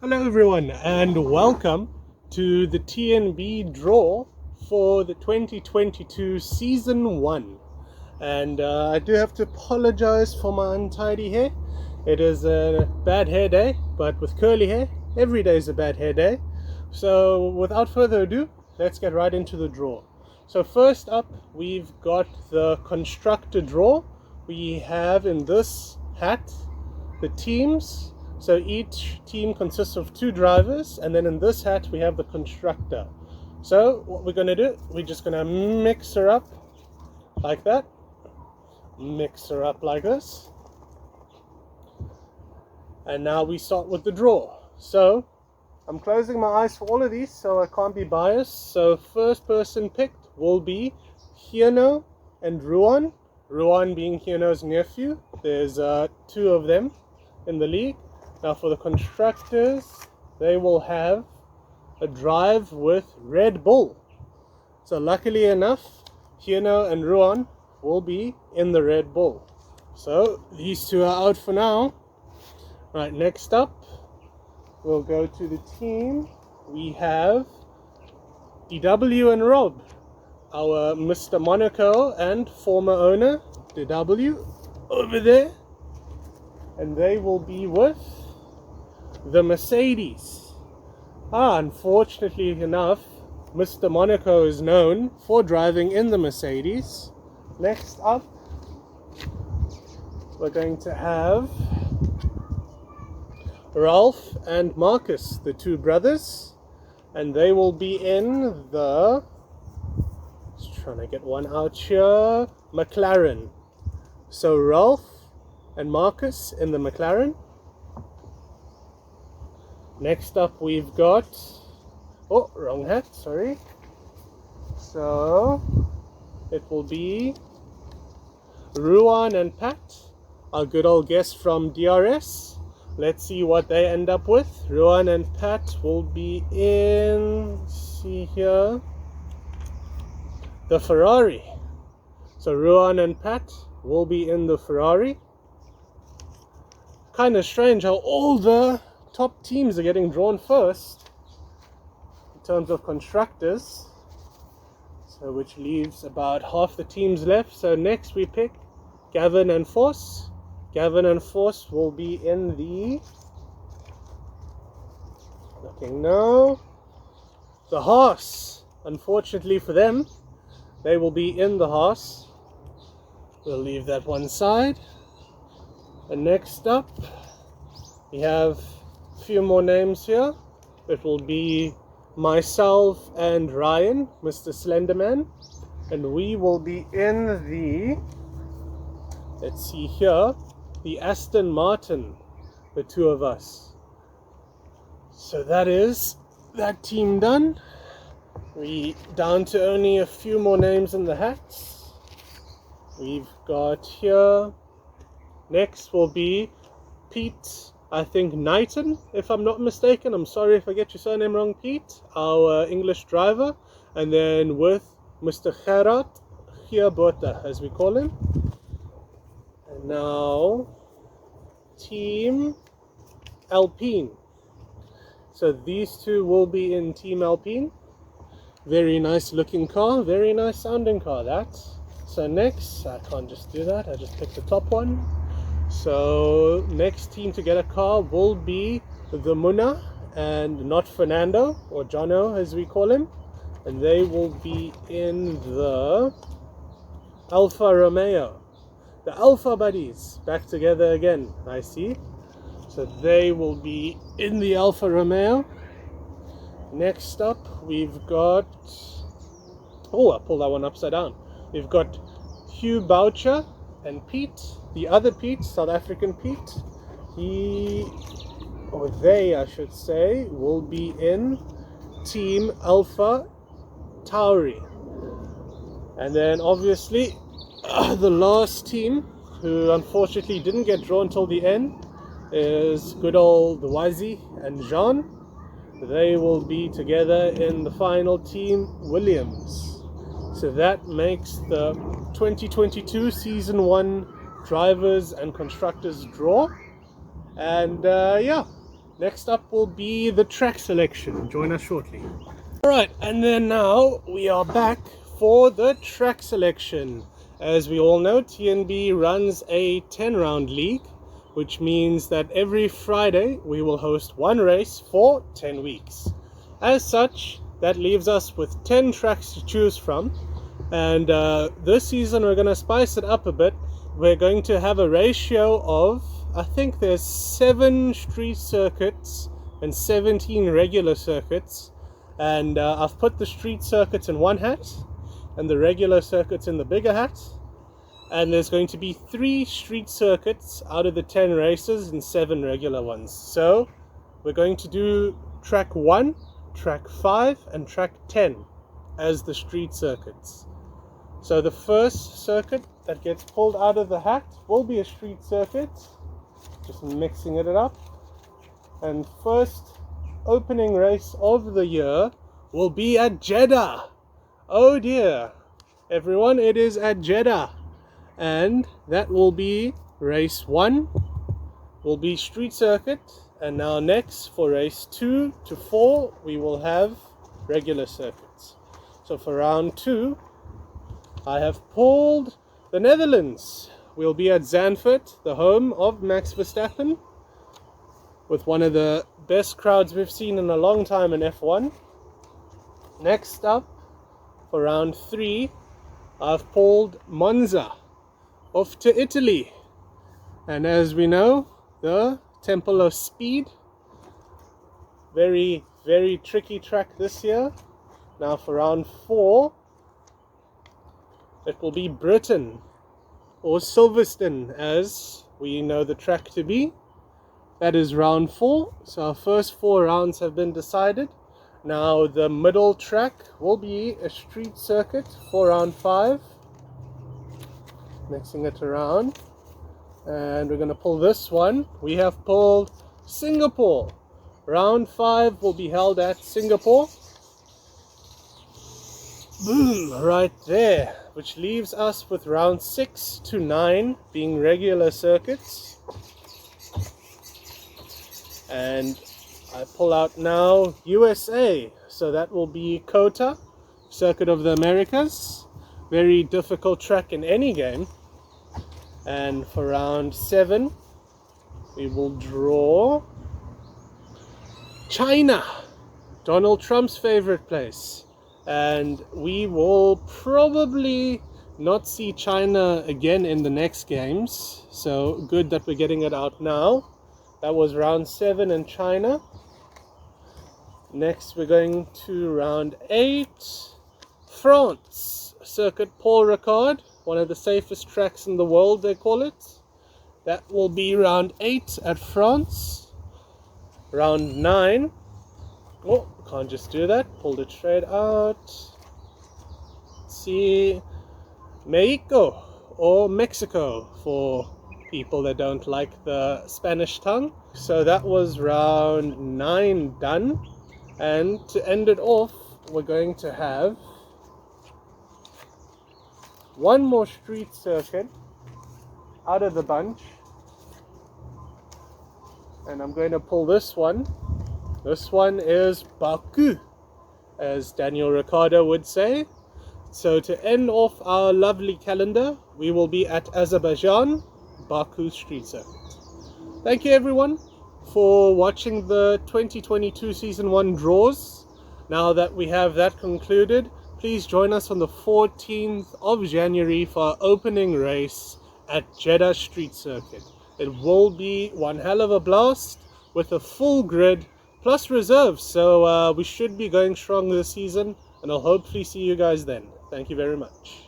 Hello everyone and welcome to the TNB draw for the 2022 season 1. And I do have to apologize for my untidy hair. It is a bad hair day, but with curly hair every day is a bad hair day. So without further ado, let's get right into the draw. So first up, we've got the constructor draw. We have in this hat the teams. So each team consists of 2 drivers, and then in this hat we have the constructor. So what we're going to do, we're just going to mix her up like that, mix her up like this, and now we start with the draw. So I'm closing my eyes for all of these so I can't be biased. So first person picked will be Hieno and Ruan. Ruan being Hieno's nephew. There's 2 of them in the league. Now for the constructors, they will have a drive with Red Bull. So luckily enough, Hieno and Ruan will be in the Red Bull. So these 2 are out for now. Right, next up, we'll go to the team. We have DW and Rob, our Mr. Monaco and former owner, DW, over there. And they will be with the Mercedes. Unfortunately enough, Mr. Monaco is known for driving in the Mercedes. Next up, we're going to have Ralph and Marcus, the 2 brothers, and they will be in the, just trying to get one out here, McLaren. So Ralph and Marcus in the McLaren. Next up we've got, oh, wrong hat, sorry. So it will be Ruan and Pat, our good old guest from DRS. Let's see what they end up with. Ruan and Pat will be in, see here, the Ferrari. So Ruan and Pat will be in the Ferrari. Kind of strange how all the top teams are getting drawn first in terms of constructors, so which leaves about half the teams left. So next we pick Gavin and Force. Gavin and Force will be in the, looking now, the Haas. Unfortunately for them, they will be in the Haas. We'll leave that one side. And next up we have few more names here. It will be myself and Ryan, Mr. Slenderman, and we will be in the, let's see here, the Aston Martin, the 2 of us. So that is that team done. We down to only a few more names in the hats. We've got here, next will be Pete, I think Knighton, if I'm not mistaken. I'm sorry if I get your surname wrong, Pete, our English driver. And then with Mr. Gerard Gierbota, as we call him. And now, Team Alpine. So these 2 will be in Team Alpine. Very nice looking car, very nice sounding car, that. So next, I can't just do that, I just picked the top one. So next team to get a car will be the Muna and not Fernando, or Jono as we call him, and they will be in the Alfa Romeo. The Alfa buddies back together again, I see. So they will be in the Alfa Romeo. Next up we've got, oh, I pulled that one upside down. We've got Hugh Boucher and Pete, the other Pete, South African Pete. He, or they I should say, will be in Team Alpha Tauri. And then obviously the last team, who unfortunately didn't get drawn till the end, is good old Wazi and Jean. They will be together in the final Team Williams. So that makes the 2022 season 1 drivers and constructors draw. And yeah, Next up will be the track selection. Join us shortly. Alright, and then now we are back for the track selection. As we all know, TNB runs a 10-round league, which means that every Friday we will host one race for 10 weeks. As such, that leaves us with 10 tracks to choose from. And this season we're going to spice it up a bit. We're going to have a ratio of, I think there's 7 street circuits and 17 regular circuits. And I've put the street circuits in one hat and the regular circuits in the bigger hat. And there's going to be 3 street circuits out of the 10 races and 7 regular ones. So we're going to do track 1, track 5 and track 10 as the street circuits. So the first circuit that gets pulled out of the hat will be a street circuit. Just mixing it up. And first opening race of the year will be at Jeddah. Oh dear, everyone, it is at Jeddah. And that will be race 1 will be street circuit. And now next for race 2 to 4 we will have regular circuits. So for round 2 I have pulled the Netherlands. We'll be at Zandvoort, the home of Max Verstappen, with one of the best crowds we've seen in a long time in F1. Next up, for round 3, I've pulled Monza, off to Italy. And as we know, the Temple of Speed, very, very tricky track this year. Now for round 4, it will be Britain, or Silverstone as we know the track to be. That is round 4. So our first 4 rounds have been decided. Now the middle track will be a street circuit for round 5. Mixing it around. And we're going to pull this one. We have pulled Singapore. Round 5 will be held at Singapore. Boom, right there. Which leaves us with round 6 to 9 being regular circuits. And I pull out now USA. So that will be COTA, Circuit of the Americas. Very difficult track in any game. And for round 7, we will draw China, Donald Trump's favorite place. And we will probably not see China again in the next games. So good that we're getting it out now. That was round 7 in China. Next we're going to round 8. France, Circuit Paul Ricard. One of the safest tracks in the world, they call it. That will be round 8 at France. Round 9. Oh, can't just do that. Pulled it straight out. Let's see. Mexico, or Mexico for people that don't like the Spanish tongue. So that was round 9 done. And to end it off, we're going to have one more street circuit out of the bunch. And I'm going to pull this one. This one is Baku, as Daniel Ricciardo would say. So to end off our lovely calendar, we will be at Azerbaijan, Baku Street Circuit. Thank you everyone for watching the 2022 Season 1 draws. Now that we have that concluded, please join us on the 14th of January for our opening race at Jeddah Street Circuit. It will be one hell of a blast with a full grid plus reserves, so we should be going strong this season, and I'll hopefully see you guys then. Thank you very much.